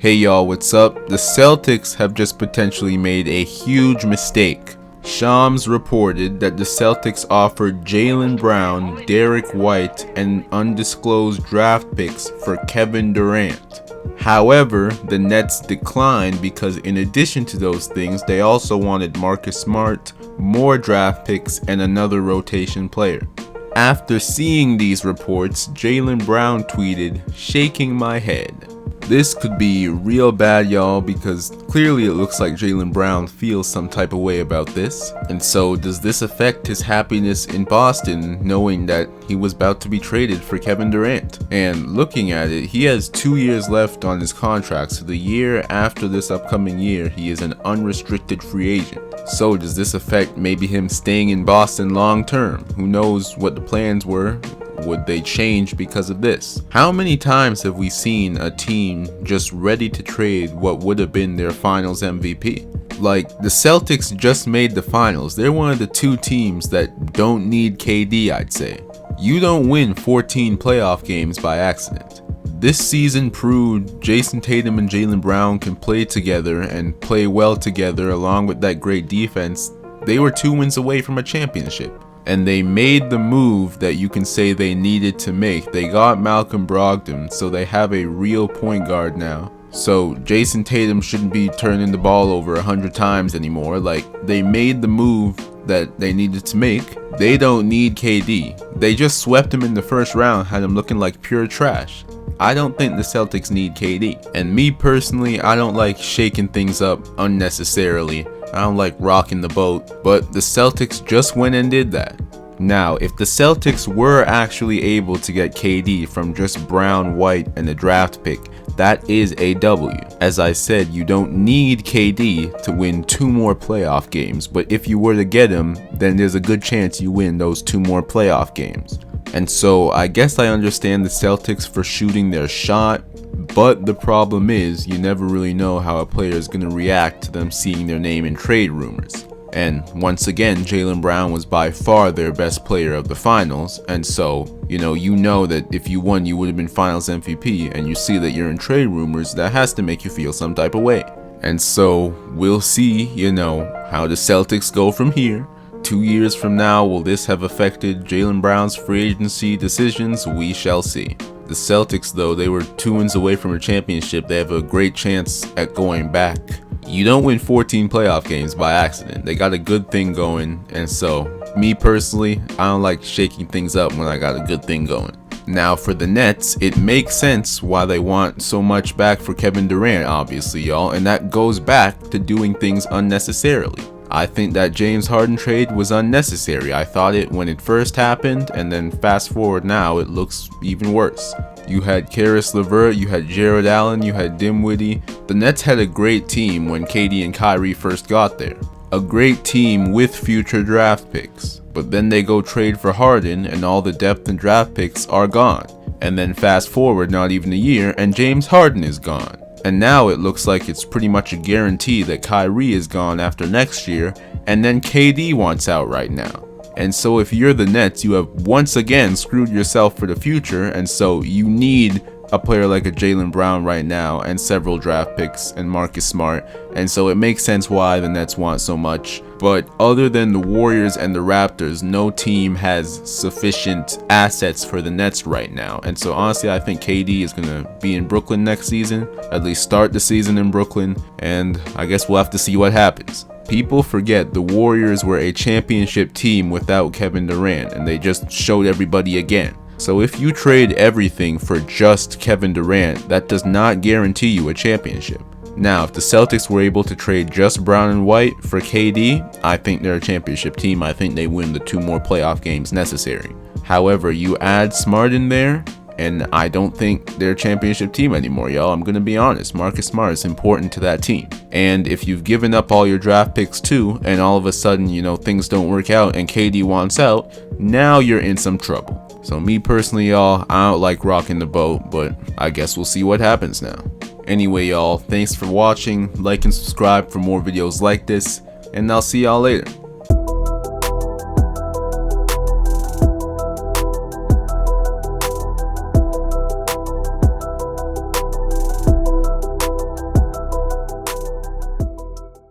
Hey y'all, what's up? The Celtics have just potentially made a huge mistake. Shams reported that the Celtics offered Jaylen Brown, Derek White, and undisclosed draft picks for Kevin Durant. However, the Nets declined because in addition to those things, they also wanted Marcus Smart, more draft picks, and another rotation player. After seeing these reports, Jaylen Brown tweeted, "Shaking my head." This could be real bad, y'all, because clearly it looks like Jaylen Brown feels some type of way about this. And so does this affect his happiness in Boston, knowing that he was about to be traded for Kevin Durant? And looking at it, he has 2 years left on his contract, so the year after this upcoming year, he is an unrestricted free agent. So does this affect maybe him staying in Boston long term? Who knows what the plans were? Would they change because of this? How many times have we seen a team just ready to trade what would have been their finals MVP? Like, the Celtics just made the finals. They're one of the two teams that don't need KD, I'd say. You don't win 14 playoff games by accident. This season proved Jayson, Tatum, and Jaylen Brown can play together and play well together along with that great defense. They were 2 wins away from a championship. And they made the move that you can say they needed to make. They got Malcolm Brogdon, so they have a real point guard now. So Jayson Tatum shouldn't be turning the ball over 100 times anymore. Like, they made the move that they needed to make. They don't need KD. They just swept him in the first round, had him looking like pure trash. I don't think the Celtics need KD. And me personally, I don't like shaking things up unnecessarily. I don't like rocking the boat, but the Celtics just went and did that. Now, if the Celtics were actually able to get KD from just Brown, White, and a draft pick, that is a W. As I said, you don't need KD to win 2 more playoff games, but if you were to get him, then there's a good chance you win those 2 more playoff games. And so I guess I understand the Celtics for shooting their shot, but the problem is you never really know how a player is going to react to them seeing their name in trade rumors. And once again, Jaylen Brown was by far their best player of the finals, and so, you know that if you won, you would have been finals MVP, and you see that you're in trade rumors, that has to make you feel some type of way. And so we'll see, how the Celtics go from here. 2 years from now, will this have affected Jaylen Brown's free agency decisions? We shall see. The Celtics, though, they were 2 wins away from a championship. They have a great chance at going back. You don't win 14 playoff games by accident. They got a good thing going, and so, me personally, I don't like shaking things up when I got a good thing going. Now, for the Nets, it makes sense why they want so much back for Kevin Durant, obviously, y'all, and that goes back to doing things unnecessarily. I think that James Harden trade was unnecessary. I thought it when it first happened, and then fast forward now, it looks even worse. You had Karis LeVert, you had Jared Allen, you had Dinwiddie. The Nets had a great team when KD and Kyrie first got there. A great team with future draft picks. But then they go trade for Harden, and all the depth and draft picks are gone. And then fast forward not even a year, and James Harden is gone. And now it looks like it's pretty much a guarantee that Kyrie is gone after next year, and then KD wants out right now. And so if you're the Nets, you have once again screwed yourself for the future, and so you need a player like a Jaylen Brown right now, and several draft picks, and Marcus Smart, and so it makes sense why the Nets want so much. But other than the Warriors and the Raptors, no team has sufficient assets for the Nets right now. And so honestly, I think KD is going to be in Brooklyn next season, at least start the season in Brooklyn, and I guess we'll have to see what happens. People forget the Warriors were a championship team without Kevin Durant, and they just showed everybody again. So if you trade everything for just Kevin Durant, that does not guarantee you a championship. Now, if the Celtics were able to trade just Brown and White for KD, I think they're a championship team. I think they win the 2 more playoff games necessary. However, you add Smart in there, and I don't think they're a championship team anymore, y'all. I'm going to be honest. Marcus Smart is important to that team. And if you've given up all your draft picks too, and all of a sudden, things don't work out and KD wants out, now you're in some trouble. So me personally, y'all, I don't like rocking the boat, but I guess we'll see what happens now. Anyway, y'all, thanks for watching. Like and subscribe for more videos like this, and I'll see y'all later.